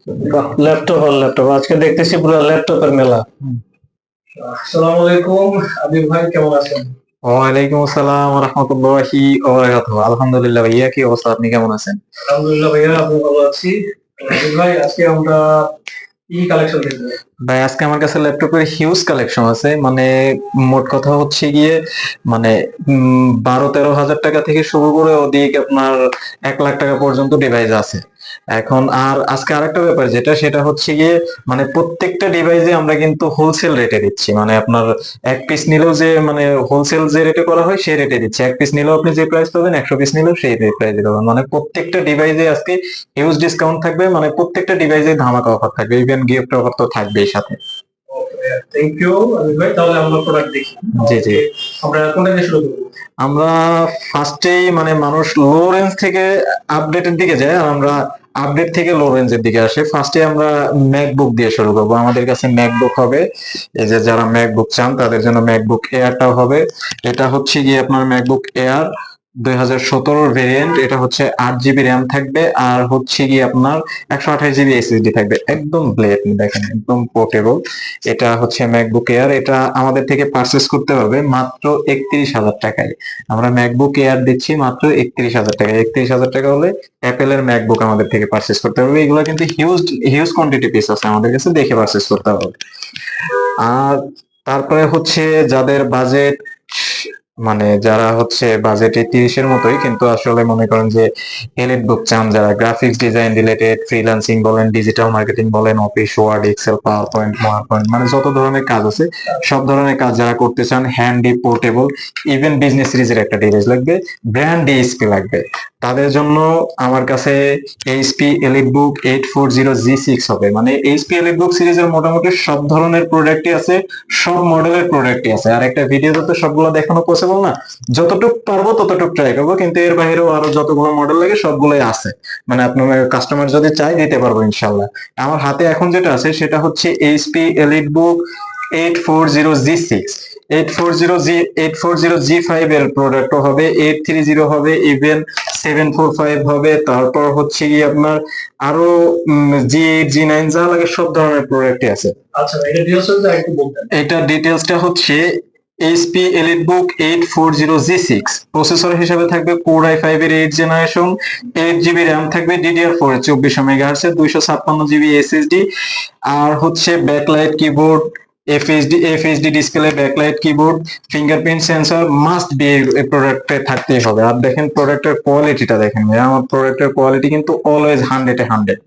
Laptop আর laptop, আজকে দেখতেছি পুরো ল্যাপটপের মেলা। আসসালামু আলাইকুম, আবির ভাই কেমন আছেন? ওয়ালাইকুম আসসালাম রহমতুল্লাহি আলহামদুলিল্লাহ ভাইয়া, কি অবস্থা? আপনি কেমন আছেন? আলহামদুলিল্লাহ ভাইয়া, আমি ভালো আছি। আবির ভাই, আজকে আমরা কি কালেকশন দেখবো? ভাই আজকে আমার কাছে ল্যাপটপের হিউজ কালেকশন আছে। মানে মোট কথা হচ্ছে গিয়ে মানে 12-13 হাজার টাকা থেকে শুরু করে ওদিক আপনার 1 লাখ টাকা পর্যন্ত ডিভাইস আছে এখন। আর আজকে আরেকটা ব্যাপার যেটা, সেটা হচ্ছে গিয়ে মানে প্রত্যেকটা ডিভাইসে আমরা কিন্তু হোলসেল রেটে দিচ্ছি। মানে আপনার এক পিস নিলেও যে মানে হোলসেল যে রেটে করা হয় সেই রেটে দিচ্ছি। এক পিস নিলেও আপনি যে প্রাইস পাবেন, 100 পিস নিলেও সেই প্রাইসে পাবেন। মানে প্রত্যেকটা ডিভাইসে আজকে হিউজ ডিসকাউন্ট থাকবে। মানে প্রত্যেকটা ডিভাইসে ধামাকা অফার থাকবে, ইভেন গিফট অফার তো থাকবেই সাথে। ওকে, থ্যাংক ইউ আবির ভাই। তাহলে আমরা প্রোডাক্ট দেখি। জি জি। আমরা কোনটা দিয়ে শুরু করবো? আমরা ফার্স্টেই মানে মানুষ লো রেঞ্জ থেকে আপডেটের দিকে যায়, আর আমরা আপডেট থেকে লো রেঞ্জের দিকে আসে। ফার্স্টে আমরা ম্যাকবুক দিয়ে শুরু করবো। আমাদের কাছে ম্যাকবুক হবে, এই যে যারা ম্যাকবুক চান তাদের জন্য ম্যাকবুক এয়ারটাও হবে। এটা হচ্ছে গিয়ে আপনার ম্যাকবুক এয়ার 2017 ভেরিয়েন্ট। এটা হচ্ছে 8 জিবি র্যাম থাকবে, আর হচ্ছে গিয়ে আপনার 128 জিবি এসএসডি থাকবে। একদম ব্লেড, দেখেন একদম পোর্টেবল। এটা হচ্ছে ম্যাকবুক এয়ার। এটা আমাদের থেকে পারচেস করতে হবে মাত্র 31,000 টাকায়। আমরা ম্যাকবুক এয়ার দিচ্ছি মাত্র 31,000 টাকায়। 31,000 টাকা হলে অ্যাপেলের ম্যাকবুক আমাদের থেকে পারচেস করতে হবে। এগুলো কিন্তু হিউজ হিউজ কোয়ান্টিটি পিস আছে, আমাদের কাছে দেখে পারচেস করতে হবে। আর তারপরে হচ্ছে যাদের বাজেট, মানে যারা হচ্ছে বাজেটে 30-এর মতোই, কিন্তু আসলে মনে করেন যে এলিট বুক চান, যারা গ্রাফিক্স ডিজাইন রিলেটেড, ফ্রিল্যান্সিং বলেন, ডিজিটাল মার্কেটিং বলেন, Office Word, Excel, PowerPoint, মানে যত ধরনের কাজ আছে সব ধরনের কাজ যারা করতে চান, হ্যান্ডি, পোর্টেবল, ইভেন বিজনেস সিরিজের একটা ডিভাইস লাগবে, ব্র্যান্ড এইচপি লাগবে, তাদের জন্য আমার কাছে এইচপি এলিট বুক 840G6 হবে। মানে এইচপি এলিট বুক সিরিজের মোটামুটি সব ধরনের প্রোডাক্টই আছে, সব মডেলের প্রোডাক্টই আছে। আর একটা ভিডিওতে তো সবগুলো দেখানো পসিবল না, যতটুকু পারবো ততটুকু ট্রাই করবো, কিন্তু এর বাইরেও আরো যতগুলো মডেল লাগে সবগুলোই আছে। মানে আপনার কাস্টমার যদি চাই দিতে পারবো ইনশাল্লাহ। আমার হাতে এখন যেটা আছে সেটা হচ্ছে এইচপি এলিট বুক 840G6। 840G5 এর প্রোডাক্টও হবে, 830 হবে, ইভেন 745 হবে। তারপর হচ্ছে কি আপনার আরো G8 G9 যা লাগে সব ধরনের প্রোডাক্টই আছে। আচ্ছা ভাই, এটা ডিটেইলসটা একটু বলতেন। এটা ডিটেলসটা হচ্ছে HP EliteBook 840G6। প্রসেসর হিসেবে থাকবে Core i5 এর 8 জেনারেশন, 8 জিবি র্যাম থাকবে DDR4 এর 2400 MHz এর, 256 জিবি SSD। আর হচ্ছে backlight keyboard, FHD display, backlight keyboard, fingerprint sensor must be এই প্রোডাক্টে থাকতেই হবে। আর দেখেন প্রোডাক্টের কোয়ালিটিটা দেখেন ভাই, আমার প্রোডাক্টের কোয়ালিটি কিন্তু অলওয়েজ 100-এ 100।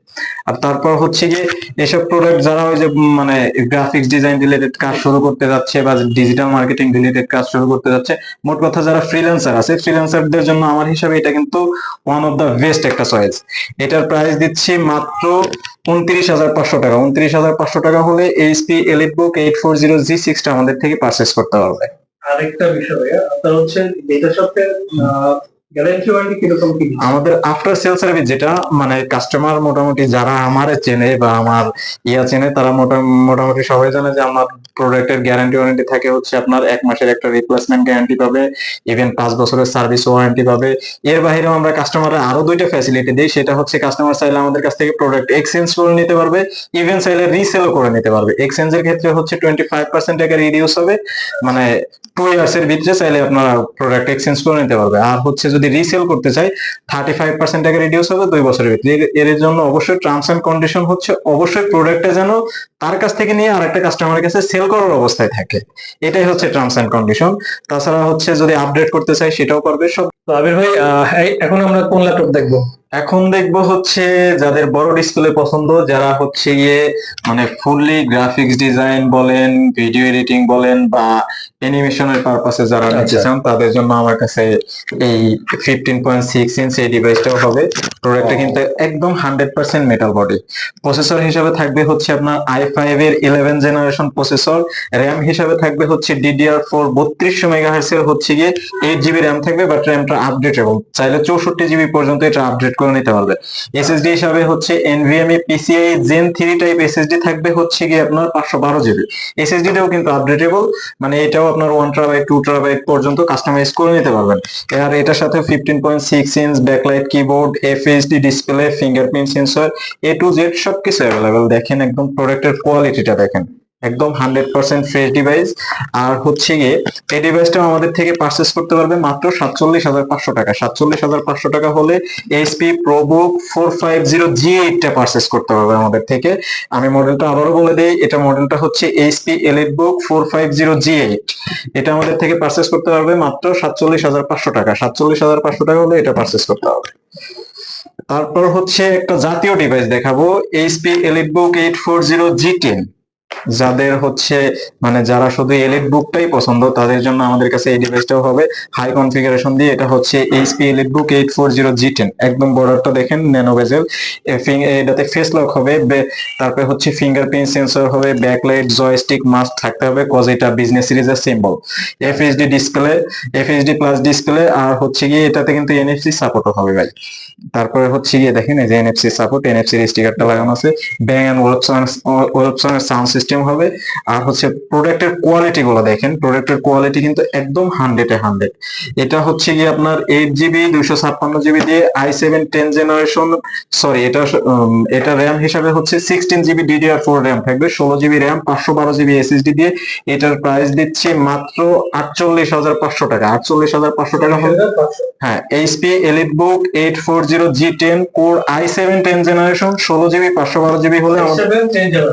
আর তারপর হচ্ছে গিয়ে এসব প্রোডাক্ট যারা ওই যে মানে গ্রাফিক্স ডিজাইন রিলেটেড কাজ শুরু করতে যাচ্ছে বা ডিজিটাল মার্কেটিং রিলেটেড কাজ শুরু করতে যাচ্ছে, মোট কথা যারা ফ্রিল্যান্সার আছে, ফ্রিল্যান্সারদের জন্য আমার হিসাবে এটা কিন্তু ওয়ান অফ দা বেস্ট একটা চয়েস। এটার প্রাইস দিচ্ছি মাত্র 29,500 টাকা। 29,500 টাকা হলে এইচপি এলিটবুক 840G6টা আমাদের থেকে পারচেস করতে পারবে। আরেকটা বিষয় ভাইয়া, আপনার হচ্ছে ডেটা শপের গ্যারান্টি ওয়ারেন্টি কিরকম কি দিচ্ছে? আমাদের আফটার সেল সার্ভিস যেটা, মানে কাস্টমার মোটামুটি যারা আমার চেনে বা আমার চেনে, তারা মোটামুটি সবাই জানে যে আমার প্রোডাক্টের গ্যারান্টি ওয়ারেন্টি থাকে হচ্ছে আপনার 1 মাসের একটা রিপ্লেসমেন্ট গ্যারান্টি পাবে, ইভেন 5 বছরের সার্ভিস ওয়ারেন্টি পাবে। এর বাইরেও আমরা কাস্টমারের আরো 2টা ফ্যাসিলিটি দিই, সেটা হচ্ছে কাস্টমার চাইলে আমাদের কাছ থেকে প্রোডাক্ট এক্সচেঞ্জ করে নিতে পারবে, ইভেন চাইলে রিসেলও করে নিতে পারবে। এক্সচেঞ্জের ক্ষেত্রে হচ্ছে 25% টাকা রিডিউস হবে, মানে 2 ইয়ার্স এর ভিতরে চাইলে আপনারা প্রোডাক্ট এক্সচেঞ্জ করে নিতে পারবে। আর হচ্ছে যদি রিসেল করতে চাই 35% টাকা রিডিউস হবে 2 বছরের ভিতরে। এর জন্য অবশ্যই টার্মস এন্ড কন্ডিশন হচ্ছে অবশ্যই প্রোডাক্টটা যেন তার কাছ থেকে নিয়ে আরেকটা কাস্টমারের কাছে সেল করার অবস্থায় থাকে, এটাই হচ্ছে টার্মস এন্ড কন্ডিশন। তাছাড়া হচ্ছে যদি আপডেট করতে চাই সেটাও পারবে সব। তো আবির ভাই, এখন আমরা কোন ল্যাপটপ দেখবো? এখন দেখবো হচ্ছে যাদের বড় ডিসপ্লে পছন্দ, যারা হচ্ছে গিয়ে মানে ফুললি গ্রাফিক্স ডিজাইন বলেন, ভিডিও এডিটিং বলেন বা অ্যানিমেশনের পারপাসে যারা নিতে চান, তাদের জন্য আমার কাছে এই 15.6 ইঞ্চ এই ডিভাইসটাও হবে। প্রোডাক্টটা কিন্তু একদম 100% মেটাল বডি। প্রসেসর হিসাবে থাকবে হচ্ছে আপনার i5 এর 11 জেনারেশন প্রসেসর। র্যাম হিসাবে থাকবে হচ্ছে DDR4 3200 মেগাহার্টজ এর হচ্ছে গিয়ে 8 জিবি র্যাম থাকবে, বাট র্যামটা আপডেটেবল, চাইলে 64 জিবি পর্যন্ত এটা আপডেট করে নিতে পারবে। এসএসডি হিসাবে হচ্ছে NVMe PCIe Gen 3 type SSD থাকবে হচ্ছে গিয়ে আপনার 512 জিবি। এসএসডিটাও কিন্তু আপডেটেবল, মানে এটাও আপনার 1 TB 2 TB পর্যন্ত কাস্টমাইজ করে নিতে পারবেন। আর এটার সাথে 15.6 inch backlight keyboard, FHD display, fingerprint sensor, A to Z সবকিছু অ্যাভেলেবেল। দেখেন একদম প্রোডাক্টের কোয়ালিটিটা দেখেন, একদম 100% ফ্রেশ ডিভাইস। আর হচ্ছে গিয়ে এই ডিভাইসটা আমাদের থেকে পারচেস করতে পারবে মাত্র 47,500 টাকা। 47,500 টাকা হলে এইচপি প্রোবুক 450G8 টা পারচেস করতে পারবে আমাদের থেকে। আমি মডেলটা আবারও বলে দিই, এটা মডেলটা হচ্ছে এইচপি এলিটবুক 450G8। এটা আমাদের থেকে পারচেস করতে পারবে মাত্র 47,500 টাকা। 47,500 টাকা হলে এটা পারচেস করতে হবে। তারপর হচ্ছে একটা জাতীয় ডিভাইস দেখাবো, এইচপি এলিটবুক 840G10। যাদের হচ্ছে মানে যারা শুধু এলিট বুকটাই পছন্দ তাদের জন্য আমাদের কাছে এই ডিভাইসটাও হবে হাই কনফিগারেশন দিয়ে। এটা হচ্ছে এইচপি এলিটবুক 840G10। একদম বর্ডারটা দেখেন ন্যানো বেজেল, এটাতে ফেস লক হবে, তারপরে হচ্ছে ফিঙ্গারপ্রিন্ট সেন্সর হবে, ব্যাকলাইট জয়স্টিক মাস্ট থাকতে হবে কজ এটা বিজনেস সিরিজের symbol. FHD display, FHD plus display, আর হচ্ছে গিয়ে এটাতে কিন্তু এনএফসি সাপোর্টও হবে ভাই। তারপরে হচ্ছে গিয়ে দেখেন এই যে এনএফসি সাপোর্ট, এনএফসি স্টিকারটা লাগানো আছে, ব্যাং এন্ড ওলপসনের সাউন্ড সিস্টেম হবে। আর হচ্ছে প্রোডাক্টের কোয়ালিটি গুলো দেখেন, প্রোডাক্টের কোয়ালিটি কিন্তু একদম 100-এ 100। এটা হচ্ছে গিয়ে আপনার 8GB 256GB দিয়ে i7 10 জেনারেশন, সরি এটা র্যাম হিসাবে হচ্ছে 16GB DDR4 র্যাম থাকবে, 16GB র্যাম, 512GB এসএসডি দিয়ে। এটার প্রাইস দিচ্ছে মাত্র 48,500 টাকা। 48,500 টাকা হলে হ্যাঁ HP EliteBook 840G10 core i7 10 generation 16GB 512GB হলে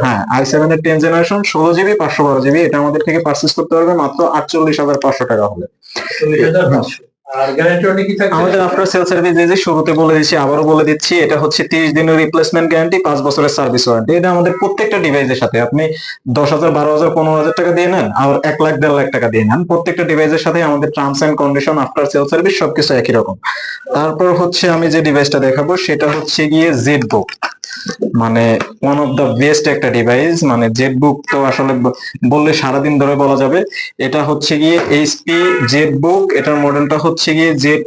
হ্যাঁ i7 এর 10 জেনারেশন 16GB 512GB এটা আমাদের থেকে পারচেজ করতে পারবে মাত্র 48,500 টাকা হলে। আর গ্যারান্টি ওয়ারেন্টি কি থাকবে? আমাদের আফটার সেল সার্ভিস যে শুরুতে বলে দিচ্ছি, আবারও বলে দিচ্ছি, এটা হচ্ছে 30 দিনের রিপ্লেসমেন্ট গ্যারান্টি, 5 বছরের সার্ভিস ওয়ারেন্টি। এটা আমাদের প্রত্যেকটা ডিভাইসের সাথে, আপনি 10,000 12,000 15,000 টাকা দিয়ে নেন আর 1 লাখ 1.5 লাখ টাকা দিয়ে নেন, প্রত্যেকটা ডিভাইসের সাথে আমাদের terms and condition after sale service সবকিছু একই রকম। তারপর হচ্ছে আমি যে ডিভাইসটা দেখাবো সেটা হচ্ছে গিয়ে জেডবুক, মানে ওয়ান অফ দা বেস্ট একটা ডিভাইস। মানে জেডবুক তো আসলে বললে সারাদিন ধরে বলা যাবে। এটা হচ্ছে গিয়ে এইচপি জেডবুক, এটার মডেলটা হচ্ছে গিয়ে জেড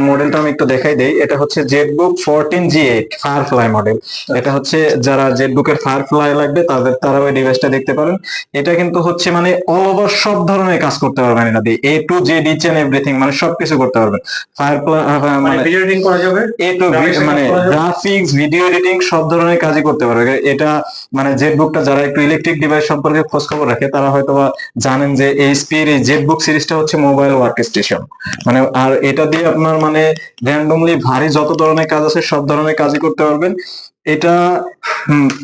মডেলটা আমি একটু দেখাই দেই। এটা হচ্ছে জেডবুক 14G8 ফায়ারফ্লাই মডেল। এটা হচ্ছে যারা জেডবুকের ফায়ারফ্লাই লাগবে তারাও এই ডিভাইসটা দেখতে পারেন। এটা কিন্তু হচ্ছে মানে অল ওভার সব ধরনের কাজ করতে পারবেন এটা দিয়ে, A to Z each and everything, মানে সবকিছু করতে পারবেন। ফায়ারফ্লাই মানে ভিডিও এডিটিং করা যাবে, এ টু মানে গ্রাফিক্স ভিডিও এডিটিং সব ধরনের কাজই করতে পারবে এটা। মানে জেডবুকটা যারা একটু ইলেকট্রিক ডিভাইস সম্পর্কে খোঁজ খবর রাখে তারা হয়তো জানেন যে এইচপির এই জেডবুক সিরিজটা হচ্ছে মোবাইল ওয়ার্ক স্টেশন, মানে আর এটা দিয়ে আপনার মানে র্যান্ডমলি ভারী যত ধরনের কাজ আছে সব ধরনের কাজই করতে পারবেন। এটা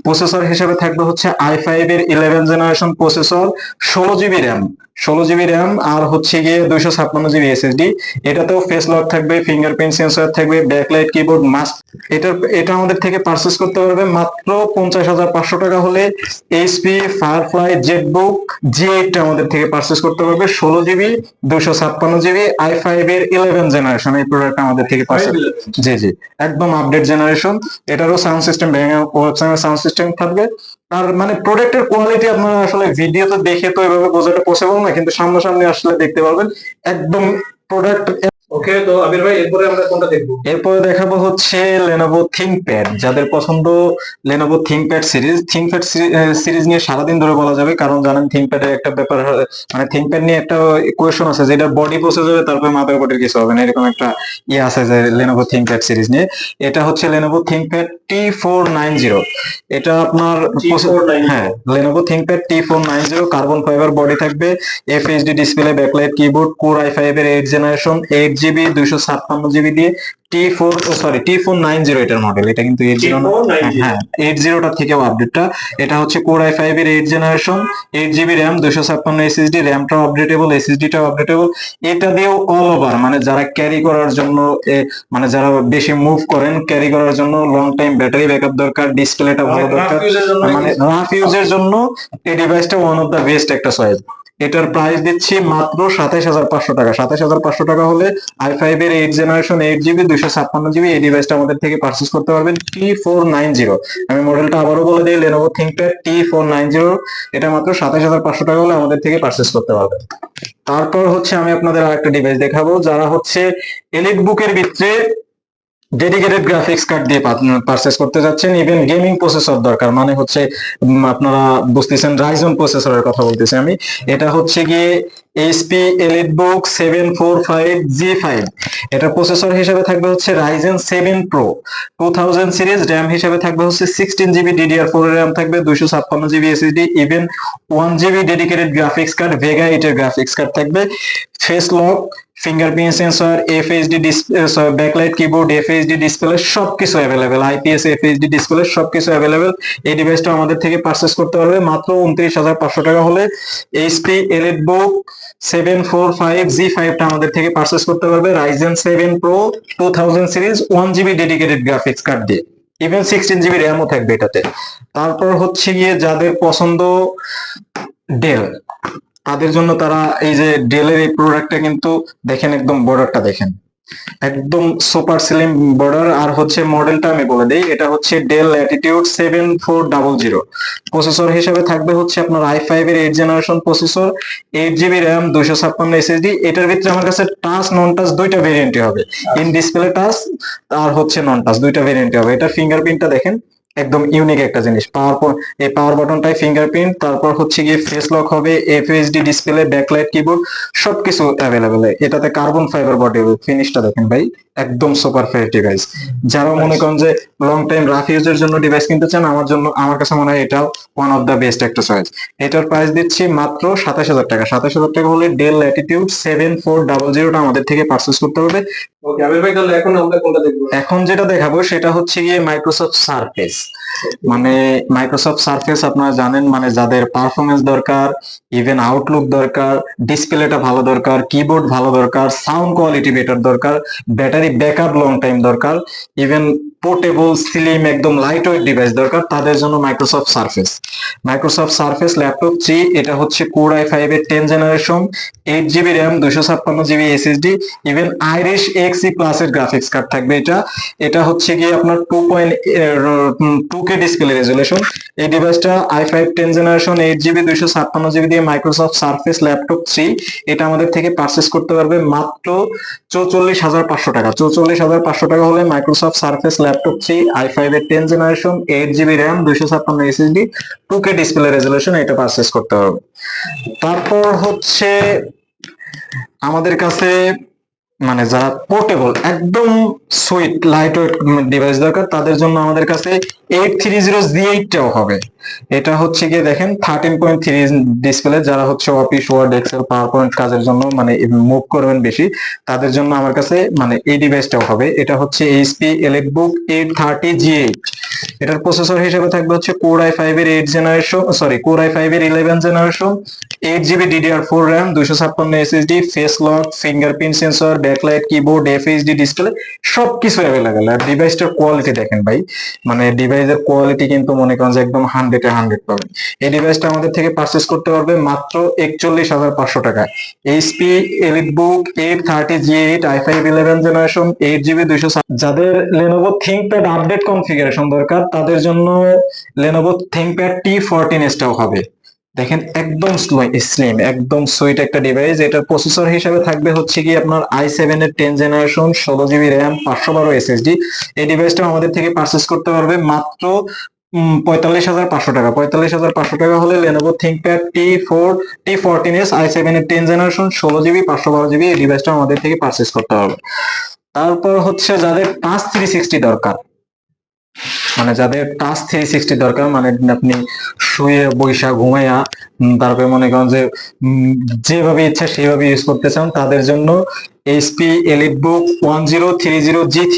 প্রসেসর হিসেবে থাকবে হচ্ছে i5 এর 11 generation processor, 16GB RAM, 16GB RAM, আর হচ্ছে গিয়ে 256GB এসএসডি। এটাতেও ফেস লক থাকবে, ফিঙ্গারপ্রিন্ট সেন্সর থাকবে, ব্যাকলাইট কিবোর্ড মাস্ট। এটা আমাদের থেকে পারচেজ করতে পারবে মাত্র 50,500 টাকা হলে। এইচপি ফায়ারফ্লাই জেডবুক G8 আমাদের থেকে পারচেজ করতে পারবে 16GB 256GB i5 এর 11 জেনারেশন। এই প্রোডাক্ট আমাদের থেকে পারচেজ, জি জি একদম আপডেট জেনারেশন। এটারও সাউন্ড সিস্টেম সাউন্ড সিস্টেম থাকবে। আর মানে প্রোডাক্টের কোয়ালিটি আপনারা আসলে ভিডিওতে দেখে তো এভাবে বোঝাটা পসিবল না, কিন্তু সামনাসামনি আসলে দেখতে পারবেন একদম প্রোডাক্ট। ওকে, তো আবির ভাই এরপরে আমরা কোনটা দেখবো? এরপরে দেখাবো হচ্ছে লেনোভো থিংকপ্যাড। যাদের পছন্দ লেনোভো থিংকপ্যাড সিরিজ নিয়ে সারাদিন ধরে বলা যাবে, কারণ জানেন থিংকপ্যাডের একটা ব্যাপার, মানে থিংকপ্যাড নিয়ে একটা কোয়েশ্চন আছে যেটা বডি প্রসেস হবে তারপরে মাদার বোর্ডের কিছু হবে না, এরকম একটা ইয়ে আছে যে লেনোভো থিংকপ্যাড সিরিজ নিয়ে। এটা হচ্ছে লেনোভো থিংকপ্যাড T490। এটা আপনার হ্যাঁ Lenovo ThinkPad T490 carbon fibre body থাকবে, FHD display, backlight keyboard, core i5 এর 8 জেনারেশন, 8GB 256GB দিয়ে T490 এটার মডেল। এটা কিন্তু 80 হ্যাঁ 80টা থেকেও আপডেটটা। এটা হচ্ছে কোর i5 এর 8 জেনারেশন, 8GB র্যাম, 256 এসএসডি, র্যামটাও আপডেটেবল, এসএসডিটাও আপডেটেবল। এটা দিয়েও অল ওভার মানে যারা ক্যারি করার জন্য মানে যারা বেশি মুভ করেন, ক্যারি করার জন্য লং টাইম ব্যাটারি ব্যাকআপ দরকার, ডিসপ্লেটা ভালো দরকার, মানে রাফ ইউজের জন্য এই ডিভাইসটা ওয়ান অফ দা বেস্ট একটা চয়েস। এটার প্রাইস দিচ্ছি মাত্র 27,500 টাকা। 27,500 টাকা হলে i5 এর 8 জেনারেশন 8GB 256GB এই ডিভাইসটা আমাদের থেকে পারচেজ করতে পারবেন T490। আমি মডেলটা আবারও বলে দিই, Lenovo ThinkPad T490। এটা মাত্র 27,500 টাকা হলে আমাদের থেকে পারচেজ করতে পারবেন। তারপর হচ্ছে আমি আপনাদের আরেকটা ডিভাইস দেখাবো, যারা হচ্ছে এলিট বুকের ভিতরে ডেডিকেটেড গ্রাফিক্স কার্ড দিয়ে পারচেস করতে যাচ্ছেন, ইভেন গেমিং প্রসেসর দরকার, মানে হচ্ছে আপনারা বুঝতেছেন রাইজন প্রসেসরের কথা বলতেছি আমি। এটা হচ্ছে গিয়ে এইচপি এলিটবুক 745G5। এটা প্রসেসর হিসেবে থাকবে হচ্ছে রাইজেন 7 প্রো 2000 সিরিজ, র্যাম হিসেবে থাকবে হচ্ছে 16GB DDR4 র্যাম থাকবে, 256GB SSD, even 1GB dedicated graphics card Vega 8 এর গ্রাফিক্স কার্ড থাকবে, face lock, fingerprint sensor, FHD backlight keyboard, FHD display সবকিছু অ্যাভেলেবেল, আইপিএস এফএইচডি ডিসপ্লে সবকিছু অ্যাভেলেবেল। এই ডিভাইসটা আমাদের থেকে পারচেস করতে পারবে মাত্র 29,500 টাকা হলে। এইচপি এলিটবুক 745G5 টা আমাদের থেকে পারচেস করতে পারবে Ryzen 7 pro 2000 series 1GB dedicated graphics card দিয়ে, ইভেন 16GB র্যামও থাকবে এটাতে। তারপর হচ্ছে গিয়ে যাদের পছন্দ ডেল, তাদের জন্য তারা এই যে ডেলের এই প্রোডাক্টটা কিন্তু দেখেন, একদম বর্ডারটা দেখেন, একদম সুপার স্লিম বর্ডার। আর হচ্ছে মডেলটা আমি বলে দিই, এটা হচ্ছে ডেল ল্যাটিটিউড 7400। প্রসেসর হিসেবে থাকবে হচ্ছে আপনার i5 এর 8 generation processor, 8GB RAM, 256 SSD। এটার ভিতরে আমার কাছে টাচ নন টাচ দুইটা ভেরিয়েন্টই হবে, ইন ডিসপ্লে টাচ আর হচ্ছে নন টাচ দুইটা ভেরিয়েন্টই হবে। এটার ফিঙ্গারপ্রিন্টটা দেখেন, একদম ইউনিক একটা জিনিস। এই পাওয়ার বাটনটাই ফিঙ্গারপ্রিন্ট, তারপর হচ্ছে গিয়ে ফেস লক হবে, এফএইচডি ডিসপ্লে, ব্যাকলাইট কিবোর্ড সবকিছু অ্যাভেলেবেল। এটাতে কার্বন ফাইবার বডি ফিনিশটা দেখেন ভাই, একদম সুপার ফ্রেশ ডিভাইস। যারা মনে করেন যে লং টাইম রাফ ইউজের জন্য ডিভাইস কিনতে চান, আমার কাছে মনে হয় এটাও ওয়ান অফ দা বেস্ট একটা চয়েস। এটার প্রাইস দিচ্ছি মাত্র 27,000 টাকা। 27,000 টাকা হলে ডেল ল্যাটিটিউড 7400 আমাদের থেকে পারচেস করতে হবে। ওকে আবির ভাই, তাহলে এখন আমরা কোনটা দেখবো? এখন যেটা দেখাবো সেটা হচ্ছে গিয়ে মাইক্রোসফট সারফেস। মানে মাইক্রোসফট সারফেস আপনারা জানেন, মানে যাদের পারফরমেন্স দরকার, ইভেন আউটলুক দরকার, ডিসপ্লেটা ভালো দরকার, কিবোর্ড ভালো দরকার, সাউন্ড কোয়ালিটি বেটার দরকার, ব্যাটারি ব্যাকআপ লং টাইম দরকার, ইভেন পোর্টেবল স্লিম একদম লাইট ওয়েট ডিভাইস দরকার, তাদের জন্য Microsoft surface. Microsoft surface laptop 3, এটা হচ্ছে কোর i5 এর 10 generation, 8GB RAM, 256GB SSD, even Irish এক্সি plus এর গ্রাফিক্স কার্ড থাকবে। এটা হচ্ছে গিয়ে আপনার 2K ডিসপ্লে রেজুলেশন। এই ডিভাইসটা i5 10 জেনারেশন 8GB 256GB দিয়ে মাইক্রোসফট সারফেস ল্যাপটপ 3, এটা আমাদের থেকে পারচেস করতে পারবে মাত্র 44,500 টাকা। 44,500 টাকা হলে মাইক্রোসফট সারফেস ল্যাপটপ 3 i5 এর 10 generation 8GB RAM 256 SSD 2K display resolution এটা পারচেস করতে পারবে। তারপর হচ্ছে আমাদের কাছে মানে যারা পোর্টেবল একদম সুইট লাইট ওয়েট ডিভাইস দরকার, তাদের জন্য আমাদের কাছে 830G8 টাও হবে। এটা হচ্ছে গিয়ে দেখেন 13.3 ডিসপ্লে, যারা হচ্ছে Office Word Excel PowerPoint কাজের জন্য মানে মুভ করবেন বেশি, তাদের জন্য আমার কাছে মানে এই ডিভাইসটাও হবে। এটা হচ্ছে এইচপি এলিটবুক 830G8। এটার প্রসেসর হিসেবে থাকবে হচ্ছে কোর i5 এর 8 জেনারেশন, কোর i5 এর 11 generation, 8GB DDR4 RAM, 256 SSD, face lock, fingerprint sensor, backlight keyboard, FHD display সবকিছু অ্যাভেলেবেল। আর ডিভাইসটার কোয়ালিটি দেখেন ভাই, মানে ডিভাইসের কোয়ালিটি কিন্তু মনে করেন যে একদম 100 পাবেন। এই ডিভাইসটা আমাদের থেকে পারচেস করতে পারবে মাত্র 41,500 টাকায়। HP EliteBook 830G8 i5 11 generation 8GB 200। যাদের Lenovo ThinkPad আপডেট কনফিগারেশন দরকার, তাদের জন্য Lenovo ThinkPad T14s টাও হবে। দেখেন একদম স্লিম একদম সুইট একটা ডিভাইস। এটার প্রসেসর হিসেবে থাকবে হচ্ছে কি আপনার i7 এর 10 জেনারেশন 16GB র্যাম 512 SSD। এই ডিভাইসটা আমাদের থেকে পারচেস করতে পারবে মাত্র 45,500 টাকা। 45,500 টাকা হলে Lenovo ThinkPad T14s i7 এর 10 জেনারেশন 16GB 512GB এই ডিভাইসটা আমাদের থেকে পারচেস করতে হবে। তারপর হচ্ছে যাদের টাচ 360 দরকার, মানে যাদের টাচ 360 দরকার, মানে আপনি শুয়ে বৈশা ঘুমাইয়া তারপরে মনে করেন যে যেভাবে ইচ্ছা সেভাবে ইউজ করতে চান, তাদের জন্য এইচপি এলিটবুক 1030G3।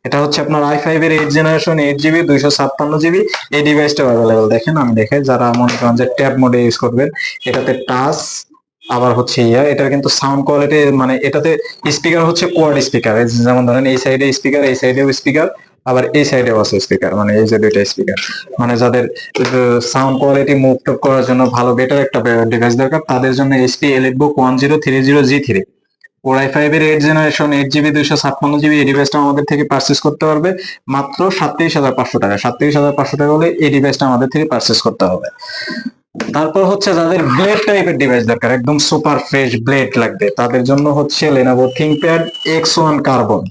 এটা হচ্ছে আপনার i5 এর 8 জেনারেশন 8GB 256GB। এই ডিভাইসটা অ্যাভেলেবল। দেখেন আমি দেখে, যারা মনে করেন যে ট্যাব মোডে ইউজ করবেন, এটাতে টাচ আবার হচ্ছে এটার কিন্তু সাউন্ড কোয়ালিটি, মানে এটাতে স্পিকার হচ্ছে কোয়াড স্পিকার, যেমন ধরেন এই সাইডে স্পিকার এই সাইডেও স্পিকার, আবার এই সাইডেও আছে স্পিকার, মানে এই যে দুইটা স্পিকার, মানে যাদের সাউন্ড কোয়ালিটি মুভ টুভ করার জন্য ভালো বেটার একটা ডিভাইস দরকার, তাদের জন্য HP EliteBook 1030G3 Core i5 এর 8 জেনারেশন 8GB 256GB এই ডিভাইসটা আমাদের থেকে পারচেজ করতে পারবে মাত্র 37,500 টাকা। 37,500 টাকা হলে এই ডিভাইসটা আমাদের থেকে পারচেজ করতে হবে। তারপর হচ্ছে যাদের ব্লেড টাইপের ডিভাইস দরকার, একদম সুপার ফ্রেশ ব্লেড লাগবে, তাদের জন্য হচ্ছে Lenovo ThinkPad X1 Carbon।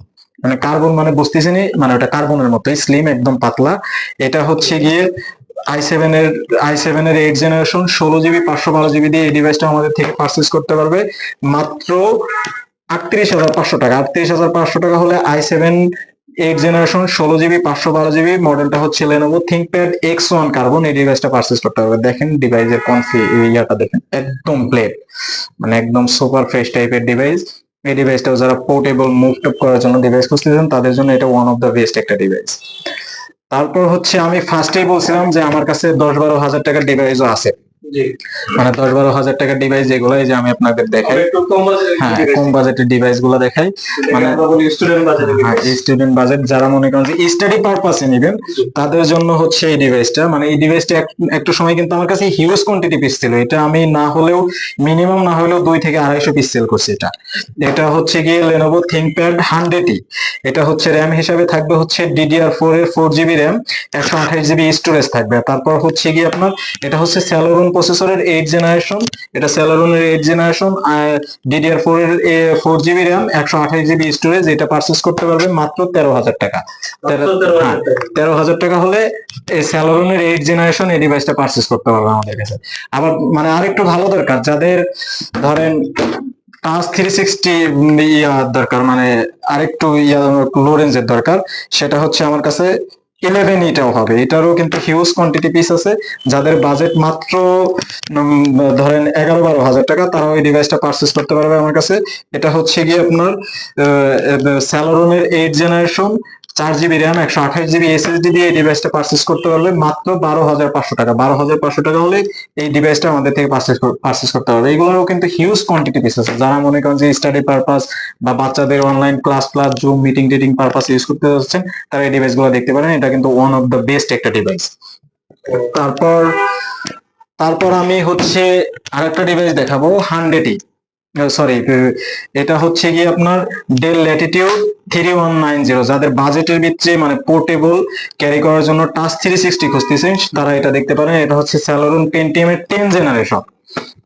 মানে কার্বন মানে বুঝতেছেনি, মানে ওটা কার্বনের মতোই স্লিম, একদম পাতলা। এটা হচ্ছে গিয়ে i7 এর 8 জেনারেশন 16GB 512GB দিয়ে এই ডিভাইসটা আমাদের থেকে পারচেজ করতে পারবে মাত্র 38,500 টাকা। 38,500 টাকা হলে i7 8 জেনারেশন 16GB 512GB মডেলটা হচ্ছে Lenovo ThinkPad X1 Carbon এই ডিভাইসটা পারচেজ করতে পারবে। দেখেন ডিভাইসের ইয়াটা দেখেন, একদম প্লেট, মানে একদম সুপার ফ্রেশ টাইপের ডিভাইস। এই ডিভাইসটাও যারা পোর্টেবল মুভ টুভ করার জন্য ডিভাইস খুঁজতেছেন তাদের জন্য এটা ওয়ান অফ দ্য বেস্ট একটা ডিভাইস। তারপর হচ্ছে আমি ফার্স্টেই বলছিলাম যে আমার কাছে 10-12 হাজার টাকার ডিভাইসও আছে, মানে 10-12 হাজার টাকার ডিভাইস যেগুলো, এই যে আমি আপনাদের দেখাই, হ্যাঁ কম বাজেটের ডিভাইস গুলো দেখাই, মানে স্টুডেন্ট বাজেট যারা মনে করেন যে স্টাডি পারপাসে নেবেন তাদের জন্য হচ্ছে এই ডিভাইসটা। মানে এই ডিভাইসটা একটু সময় কিন্তু আমার কাছে হিউজ কোয়ান্টিটি পিস ছিল, এটা আমি না হলেও মিনিমাম না হলেও 2 থেকে 250 পিস সেল করছি। এটা হচ্ছে গিয়ে Lenovo ThinkPad 100E। এটা হচ্ছে র্যাম হিসাবে থাকবে হচ্ছে DDR4 এর 4GB র্যাম, 128GB স্টোরেজ থাকবে। তারপর হচ্ছে গিয়ে আপনার এটা হচ্ছে Celeron প্রসেসরের 8 জেনারেশন, এটা Celeron এর 8 জেনারেশন DDR4 এর 4GB র্যাম 128GB স্টোরেজ। এটা পারচেজ করতে পারবে মাত্র 13,000 টাকা। 13,000 টাকা হলে এই Celeron এর 8 জেনারেশন এই ডিভাইসটা পারচেজ করতে পারবে আমাদের কাছে। আবার মানে আরেকটু ভালো দরকার, যাদের ধরেন টাচ 360 ইয়া দরকার, মানে আরেকটু ইয়া লো রেঞ্জের দরকার, সেটা হচ্ছে আমার কাছে 11 এটাও হবে। এটারও কিন্তু হিউজ কোয়ান্টিটি পিস আছে। যাদের বাজেট মাত্র ধরেন 11-12 হাজার টাকা, তারাও এই ডিভাইসটা পারচেজ করতে পারবে আমার কাছে। এটা হচ্ছে গিয়ে আপনার Celeron এর 8 generation 4GB RAM 128GB SSD দিয়ে এই ডিভাইসটা পারচেজ করতে পারবে মাত্র 12,500 টাকা। 12,500 টাকা হলে এই ডিভাইসটা আমাদের থেকে পারচেজ করতে পারবে। এগুলোরও কিন্তু হিউজ কোয়ান্টিটি পিস আছে। যারা মনে করেন যে স্টাডি পারপাস বা বাচ্চাদের অনলাইন ক্লাস জুম মিটিং টিটিং পারপাস ইউজ করতে যাচ্ছেন, তারা এই ডিভাইস গুলো দেখতে পারেন। এটা কিন্তু ওয়ান অফ দ্য বেস্ট একটা ডিভাইস। তারপর আমি হচ্ছে আরেকটা ডিভাইস দেখাবো 100E, সরি এটা হচ্ছে গিয়ে আপনার ডেল ল্যাটিটিউড 3190। যাদের বাজেটের ভিতরে মানে পোর্টেবল ক্যারি করার জন্য টাচ 360 খুঁজতেছেন তারা এটা দেখতে পারেন। এটা হচ্ছে Celeron Pentium এর 10 জেনারেশন,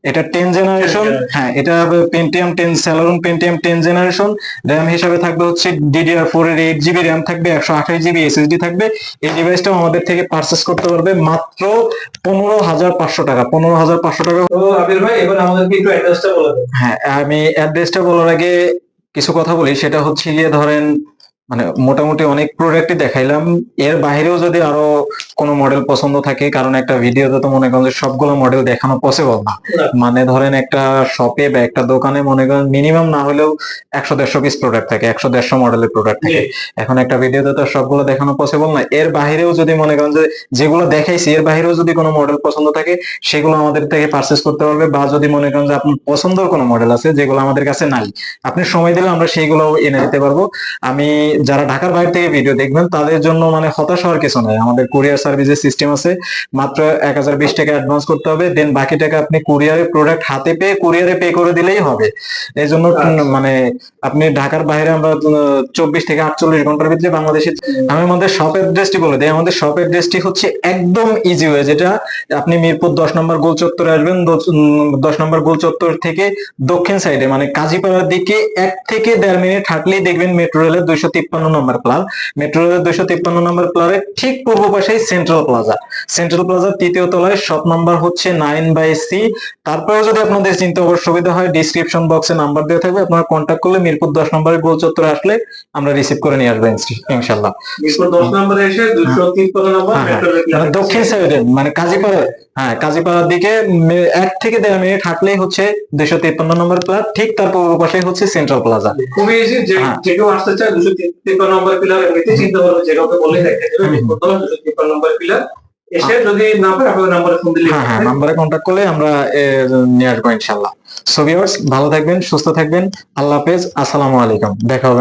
এটা 10 জেনারেশন, হ্যাঁ এটা Pentium 10 Celeron Pentium 10 generation. RAM হিসাবে থাকবে হচ্ছে DDR4 এর 8GB র্যাম থাকবে, 128GB SSD থাকবে। এই ডিভাইসটাও আমাদের থেকে পারচেজ করতে পারবে মাত্র 15,500 টাকা। 15,500 টাকা। তো আবির ভাই এবার আমাদেরকে একটু অ্যাড্রেসটা বলে দেন। হ্যাঁ, আমি অ্যাড্রেসটা বলার আগে কিছু কথা বলি, সেটা হচ্ছে গিয়ে ধরেন মানে মোটামুটি অনেক প্রোডাক্টই দেখাইলাম, এর বাইরেও যদি আরো কোনো মডেল পছন্দ থাকে, কারণ একটা ভিডিওতে তো মনে করেন যে সবগুলো মডেল দেখানো পসিবল না। মানে ধরেন একটা শপে বা একটা দোকানে মনে করেন মিনিমাম না হলেও 100-150 পিস প্রোডাক্ট থাকে, 100-150 মডেলের প্রোডাক্ট থাকে। এখন একটা ভিডিওতে তো সবগুলো দেখানো পসিবল না। এর বাইরেও যদি মনে করেন যে যেগুলো দেখাইছি এর বাইরেও যদি কোনো মডেল পছন্দ থাকে সেগুলো আমাদের থেকে পারচেজ করতে পারবে। বা যদি মনে করেন যে আপনার পছন্দের কোনো মডেল আছে যেগুলো আমাদের কাছে নাই, আপনি সময় দিলে আমরা সেইগুলো এনে দিতে পারবো। আমি যারা ঢাকার বাইরে থেকে ভিডিও দেখবেন তাদের জন্য মানে হতাশ হওয়ার কিছু নাই, আমাদের কুরিয়ার সার্ভিসের সিস্টেম আছে। মাত্র 1020 টাকা অ্যাডভান্স করতে হবে, দেন বাকি টাকা আপনি কুরিয়ারে প্রোডাক্ট হাতে পেয়ে কুরিয়ারে পে করে দিলেই হবে। এই জন্য মানে আপনি ঢাকার বাইরে আমরা 24 থেকে 48 ঘন্টার ভিতরে বাংলাদেশে। আমি আমাদের শপ অ্যাড্রেসটি বলে দিই। আমাদের শপ অ্যাড্রেসটি হচ্ছে একদম ইজি ওয়ে, যেটা আপনি মিরপুর 10 নম্বর গোল চত্বরে আসবেন, 10 নম্বর গোল চত্বর থেকে দক্ষিণ সাইডে মানে কাজীপাড়ার দিকে 1 থেকে 1.5 মিনিট হাঁটলেই দেখবেন মেট্রো রেলের 253 নম্বর প্লার। মেট্রো রেলের 253 নম্বর প্লারের ঠিক পূর্ব পাশেই সেন্ট্রাল প্লাজা। সেন্ট্রাল প্লাজার 3য় তলায় শপ নাম্বার হচ্ছে 9/C। তারপরে যদি আপনাদের চিন্তা করার সুবিধা হয় ডিসক্রিপশন বক্সে নাম্বার দেওয়া থাকবে, আপনারা কন্ট্যাক্ট করলে মিরপুর 10 নম্বরের গোল চত্বরে আসলে আমরা রিসিভ করে নিয়ে আসবো ইনশাআল্লাহ। মিরপুর 10 নম্বরে এসে 253 নম্বর মেট্রো রেল মানে দক্ষিণ সাইডে মানে কাজীপাড়া, হ্যাঁ কাজীপাড়ার দিকে 1 থেকে 1.5 মিনিট হাঁটলেই হচ্ছে 253 নম্বর প্লার, ঠিক তার পূর্ব পাশে হচ্ছে সেন্ট্রাল প্লাজা। খুবই ইজি, যে কেউ আসতে চায় 253 নম্বর পিলার এমনিতে চিন্তা করবে, যে কাউকে বলে দেখতে যাবে মিরপুর 253 নম্বর পিলার এসে যদি না পারে আপনাদের নম্বরে ফোন দিলে, হ্যাঁ নম্বরে কন্ট্যাক্ট করলে আমরা নিয়ে আসবো ইনশাআল্লাহ। সো ভিউয়ার্স ভালো থাকবেন, সুস্থ থাকবেন, আল্লাহ হাফেজ, আসসালামু আলাইকুম, দেখা হবে।